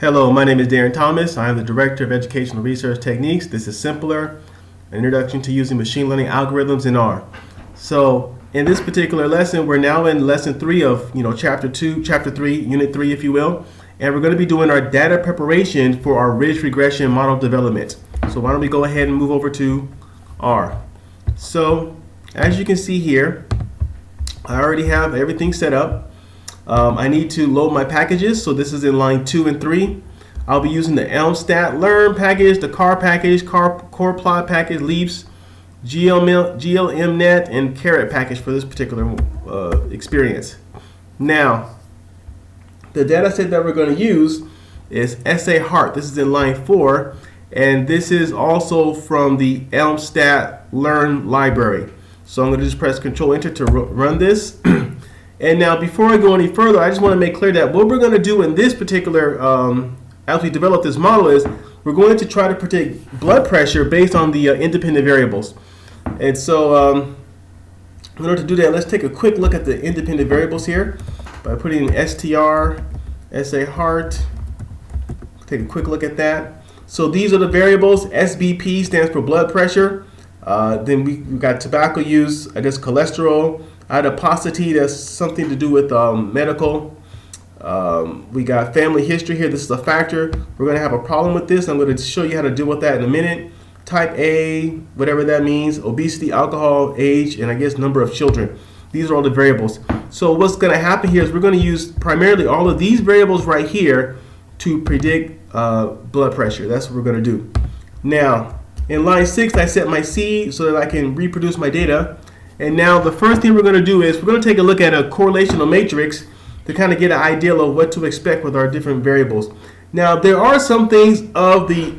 Hello, my name is Darren Thomas. I am the Director of Educational Research Techniques. This is Simpler, an introduction to using machine learning algorithms in R. So in this particular lesson, we're now in lesson 3 of chapter 3, unit 3, if you will. And we're going to be doing our data preparation for our ridge regression model development. So why don't we go ahead and move over to R. So as you can see here, I already have everything set up. I need to load my packages, so this is in line 2 and 3. I'll be using the Elmstat Learn package, the CAR package, core plot package, Leaps, GLMnet, and Caret package for this particular experience. Now, the data set that we're going to use is SA-HART. This is in line 4, and this is also from the Elmstat Learn library. So I'm going to just press Control-Enter to run this. And now, before I go any further, I just want to make clear that what we're going to do in this particular, as we develop this model, is we're going to try to predict blood pressure based on the independent variables. And so, in order to do that, let's take a quick look at the independent variables here by putting in str, SA-HART. Take a quick look at that. So these are the variables. SBP stands for blood pressure. Then we've got tobacco use, I guess cholesterol. Adiposity, that's something to do with medical. We got family history here. This is a factor. We're going to have a problem with this. I'm going to show you how to deal with that in a minute. Type A, whatever that means. Obesity, alcohol, age, and I guess number of children. These are all the variables. So what's going to happen here is we're going to use primarily all of these variables right here to predict blood pressure. That's what we're going to do. Now, in line 6, I set my seed so that I can reproduce my data. And now the first thing we're going to do is we're going to take a look at a correlational matrix to kind of get an idea of what to expect with our different variables. Now there are some things of the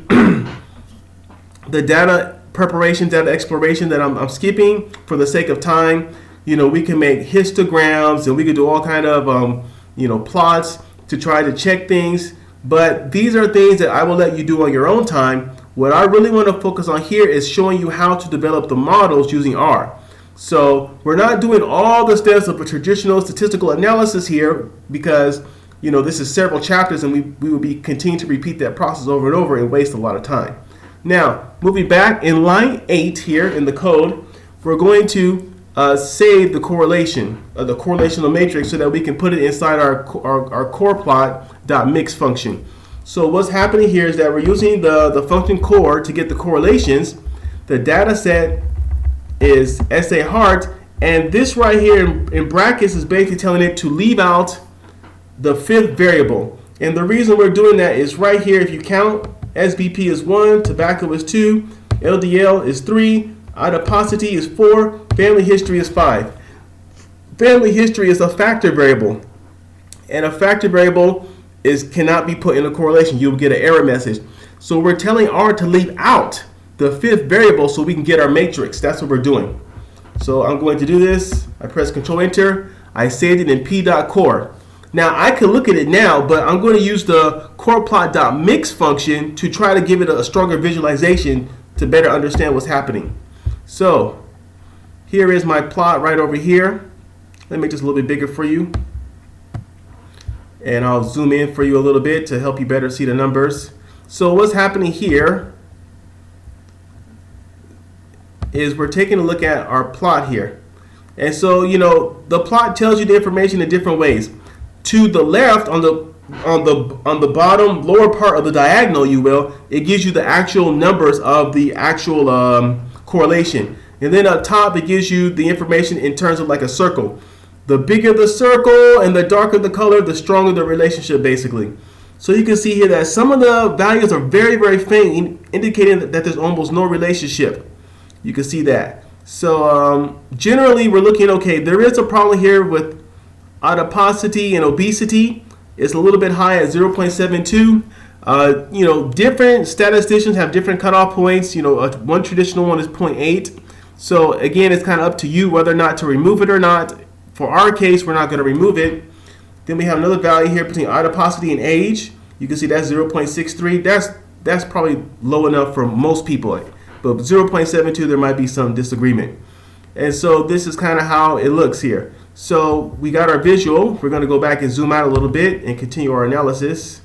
the data preparation, data exploration that I'm skipping for the sake of time. We can make histograms and we can do all kind of plots to try to check things. But these are things that I will let you do on your own time. What I really want to focus on here is showing you how to develop the models using R. So we're not doing all the steps of a traditional statistical analysis here because this is several chapters and we will be continuing to repeat that process over and over and waste a lot of time. Now, moving back in line 8 here in the code, we're going to save the correlation, the correlational matrix, so that we can put it inside our core plot.mix function. So what's happening here is that we're using the function core to get the correlations. The data set is SA-HART, and this right here in brackets is basically telling it to leave out the 5th variable. And the reason we're doing that is right here, if you count, SBP is 1, tobacco is 2, LDL is 3, adiposity is 4, family history is 5. Family history is a factor variable, and a factor variable cannot be put in a correlation. You'll get an error message. So we're telling R to leave out the 5th variable so we can get our matrix. That's what we're doing. So I'm going to do this. I press Control-Enter. I saved it in p.core. Now I can look at it now, but I'm going to use the coreplot.mix function to try to give it a stronger visualization to better understand what's happening. So here is my plot right over here. Let me make this a little bit bigger for you. And I'll zoom in for you a little bit to help you better see the numbers. So what's happening here is we're taking a look at our plot here. And so, the plot tells you the information in different ways. To the left, on the bottom lower part of the diagonal, it gives you the actual numbers of the actual correlation. And then up top, it gives you the information in terms of like a circle. The bigger the circle and the darker the color, the stronger the relationship, basically. So you can see here that some of the values are very, very faint, indicating that there's almost no relationship. You can see that. So generally we're looking okay. There is a problem here with adiposity and obesity. It's a little bit high at 0.72. Different statisticians have different cutoff points. One traditional one is 0.8. So again, it's kind of up to you whether or not to remove it or not. For our case, we're not going to remove it. Then we have another value here between adiposity and age. You can see that's 0.63. That's probably low enough for most people. But 0.72, there might be some disagreement. And so this is kind of how it looks here. So we got our visual. We're going to go back and zoom out a little bit and continue our analysis.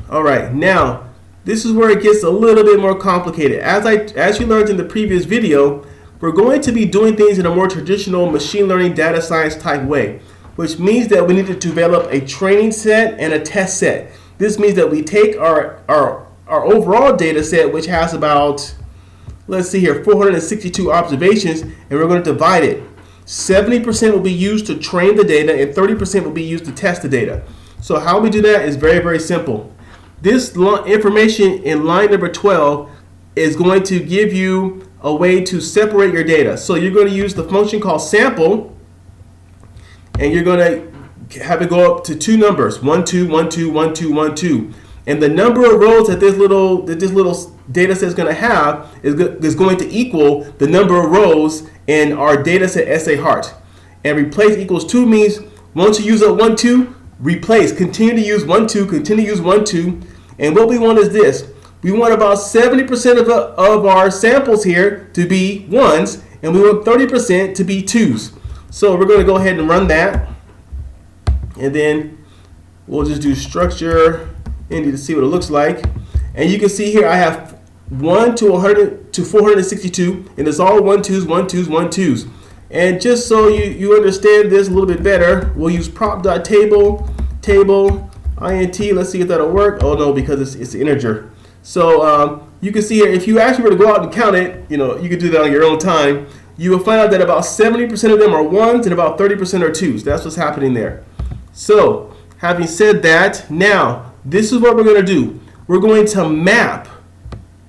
All right, now this is where it gets a little bit more complicated. As you learned in the previous video, we're going to be doing things in a more traditional machine learning data science type way, which means that we need to develop a training set and a test set. This means that we take our overall data set, which has about, let's see here, 462 observations, and we're going to divide it. 70% will be used to train the data and 30% will be used to test the data. So how we do that is very, very simple. This information in line number 12 is going to give you a way to separate your data. So you're going to use the function called sample, and you're going to have it go up to two numbers, 1, 2, 1, 2, 1, 2, 1, 2. And the number of rows that this little data set is going to have is going to equal the number of rows in our data set SA Heart. And replace equals 2 means once you use up 1, 2, replace, continue to use 1, 2, continue to use 1, 2. And what we want is this. We want about 70% of our samples here to be 1s, and we want 30% to be 2s. So we're going to go ahead and run that. And then we'll just do structure Indy to see what it looks like. And you can see here I have 1 to 100 to 462, and it's all 1, 2s, 1, 2s, 1, 2s. And just so you understand this a little bit better, we'll use prop.table, table, int. Let's see if that'll work. Oh no, because it's an integer. So you can see here, if you actually were to go out and count it, you could do that on your own time. You will find out that about 70% of them are 1s and about 30% are 2s. That's what's happening there. So having said that, now this is what we're going to do. We're going to map.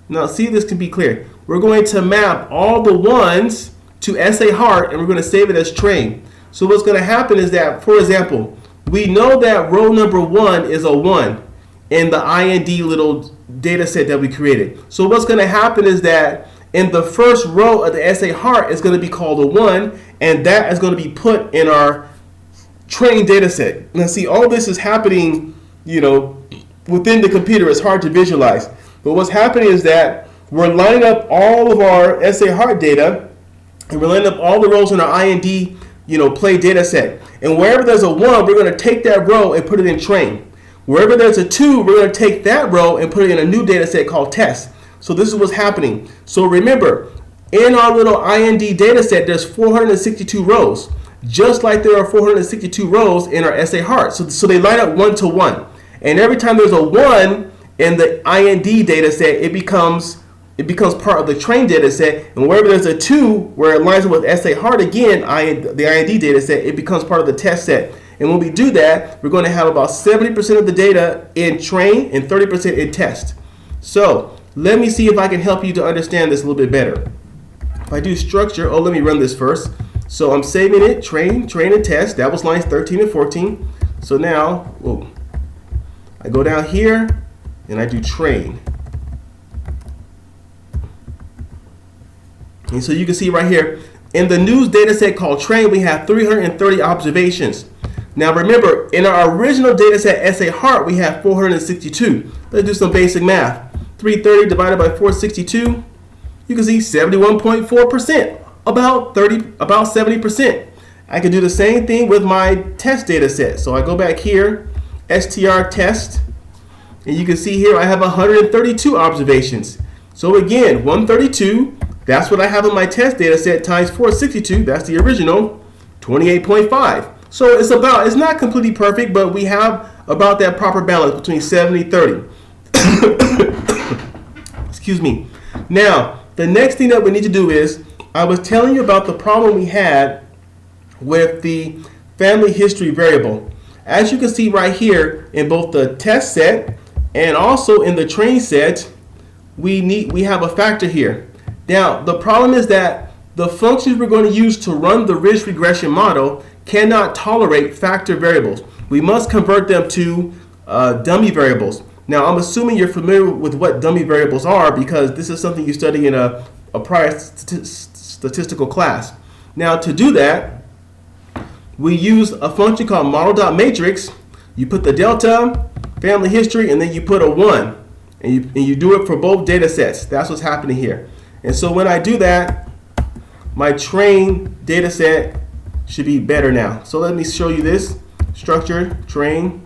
Now see, this can be clear. We're going to map all the 1s to SA Heart, and we're going to save it as train. So what's going to happen is that, for example, we know that row number 1 is a 1 in the IND little data set that we created. So what's going to happen is that in the first row of the SA Heart is going to be called a 1, and that is going to be put in our train data set. Now see, all this is happening, within the computer. It's hard to visualize. But what's happening is that we're lining up all of our SA Heart data, and we're lining up all the rows in our IND, play data set. And wherever there's a 1, we're going to take that row and put it in train. Wherever there's a 2, we're going to take that row and put it in a new data set called test. So this is what's happening. So remember, in our little IND data set, there's 462 rows, just like there are 462 rows in our SA Heart. So they line up 1 to 1. And every time there's a 1 in the IND data set, it becomes part of the train data set. And wherever there's a 2, where it lines up with SA Heart again, the IND data set, it becomes part of the test set. And when we do that, we're going to have about 70% of the data in train and 30% in test. So let me see if I can help you to understand this a little bit better. If I do structure, let me run this first. So I'm saving it, train, and test. That was lines 13 and 14. So now, I go down here and I do train. And so you can see right here, in the news data set called train, we have 330 observations. Now remember, in our original data set, SA Heart, we have 462. Let's do some basic math. 330 divided by 462, you can see 71.4%, about 70%. I can do the same thing with my test data set. So I go back here, str test, and you can see here I have 132 observations. So again, 132, that's what I have in my test data set, times 462, that's the original, 28.5. So it's not completely perfect, but we have about that proper balance between 70 and 30. Excuse me. Now, the next thing that we need to do is, I was telling you about the problem we had with the family history variable. As you can see right here, in both the test set and also in the train set, we have a factor here. Now, the problem is that the functions we're going to use to run the ridge regression model cannot tolerate factor variables. We must convert them to dummy variables. Now, I'm assuming you're familiar with what dummy variables are, because this is something you study in a prior statistical class. Now, to do that, we use a function called model.matrix. You put the delta, family history, and then you put a 1. And you do it for both data sets. That's what's happening here. And so when I do that, my train data set should be better now. So let me show you this. Structure, train,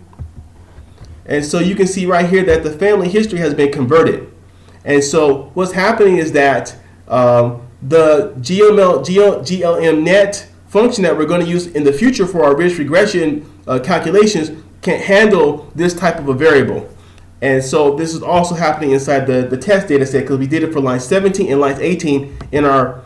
And so you can see right here that the family history has been converted. And so what's happening is that the GLMnet function that we're going to use in the future for our ridge regression calculations can't handle this type of a variable. And so this is also happening inside the test data set, because we did it for line 17 and line 18 in our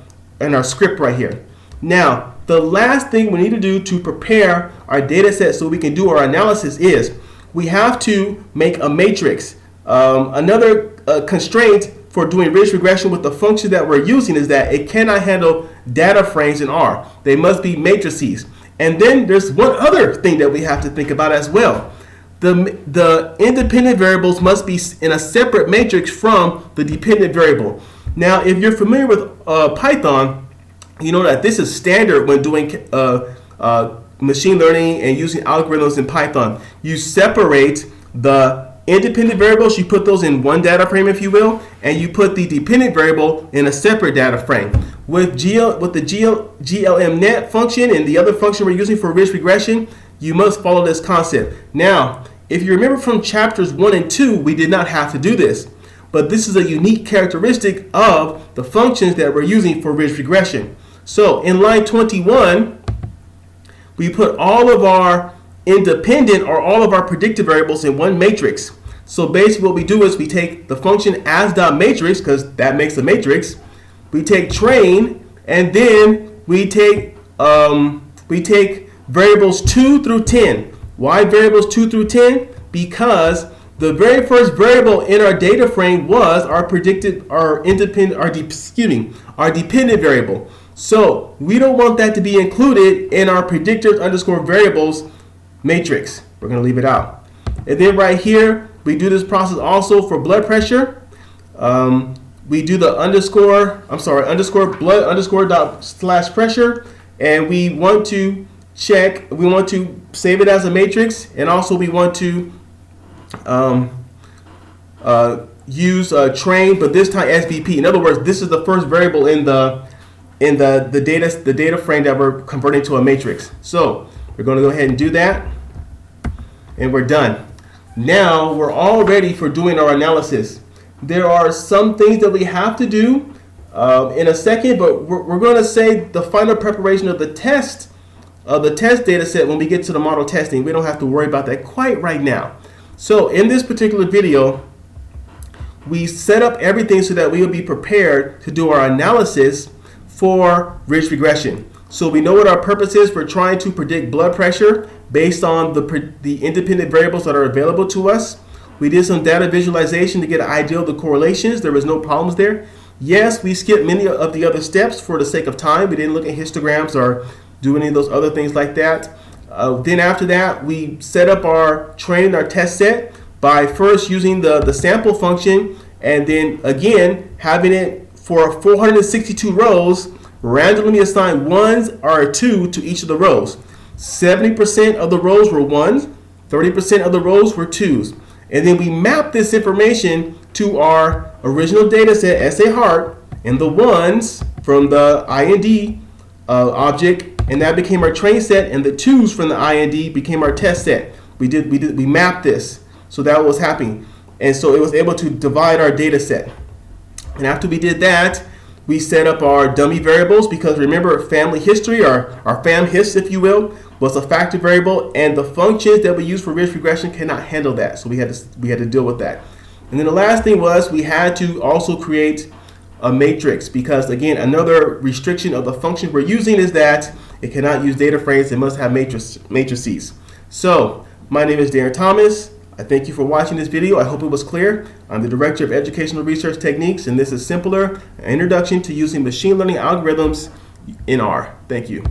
script right here. Now, the last thing we need to do to prepare our data set so we can do our analysis is we have to make a matrix. Another constraint for doing ridge regression with the function that we're using is that it cannot handle data frames in R. They must be matrices. And then there's one other thing that we have to think about as well. The independent variables must be in a separate matrix from the dependent variable. Now, if you're familiar with Python, you know that this is standard when doing machine learning and using algorithms in Python. You separate the independent variables, you put those in one data frame, if you will, and you put the dependent variable in a separate data frame. With the GLMnet function and the other function we're using for ridge regression, you must follow this concept. Now, if you remember from chapters 1 and 2, we did not have to do this. But this is a unique characteristic of the functions that we're using for ridge regression. So in line 21, we put all of our independent or all of our predictive variables in one matrix. So basically what we do is we take the function as.matrix, because that makes a matrix. We take train, and then we take variables 2 through 10. Why variables 2 through 10? Because the very first variable in our data frame was our dependent variable. So we don't want that to be included in our predictors underscore variables matrix. We're going to leave it out. And then right here, we do this process also for blood pressure. We do the underscore blood underscore dot slash pressure, and we want to save it as a matrix, and also we want to use train, but this time SVP. In other words, this is the first variable in the data frame that we're converting to a matrix. So we're going to go ahead and do that, and we're done. Now we're all ready for doing our analysis. There are some things that we have to do in a second, but we're going to say the final preparation of the test data set when we get to the model testing. We don't have to worry about that quite right now. So in this particular video, we set up everything so that we will be prepared to do our analysis for ridge regression. So we know what our purpose is. We're trying to predict blood pressure based on the independent variables that are available to us. We did some data visualization to get an idea of the correlations. There was no problems there. Yes, we skipped many of the other steps for the sake of time. We didn't look at histograms or do any of those other things like that. Then after that, we set up our training, our test set, by first using the sample function, and then again having it for 462 rows, randomly assign 1s or 2 to each of the rows. 70% of the rows were 1s, 30% of the rows were 2s. And then we map this information to our original data set, SA heart, and the 1s from the IND object, and that became our train set, and the 2s from the IND became our test set. We mapped this, so that was happening, and so it was able to divide our data set. And after we did that, we set up our dummy variables, because remember, family history, or our fam-hist, if you will, was a factor variable, and the functions that we use for ridge regression cannot handle that, so we had to deal with that. And then the last thing was we had to also create a matrix, because again, another restriction of the function we're using is that it cannot use data frames. It must have matrices. So my name is Darren Thomas. I thank you for watching this video. I hope it was clear. I'm the Director of Educational Research Techniques, and this is Simpler, an introduction to using machine learning algorithms in R. Thank you.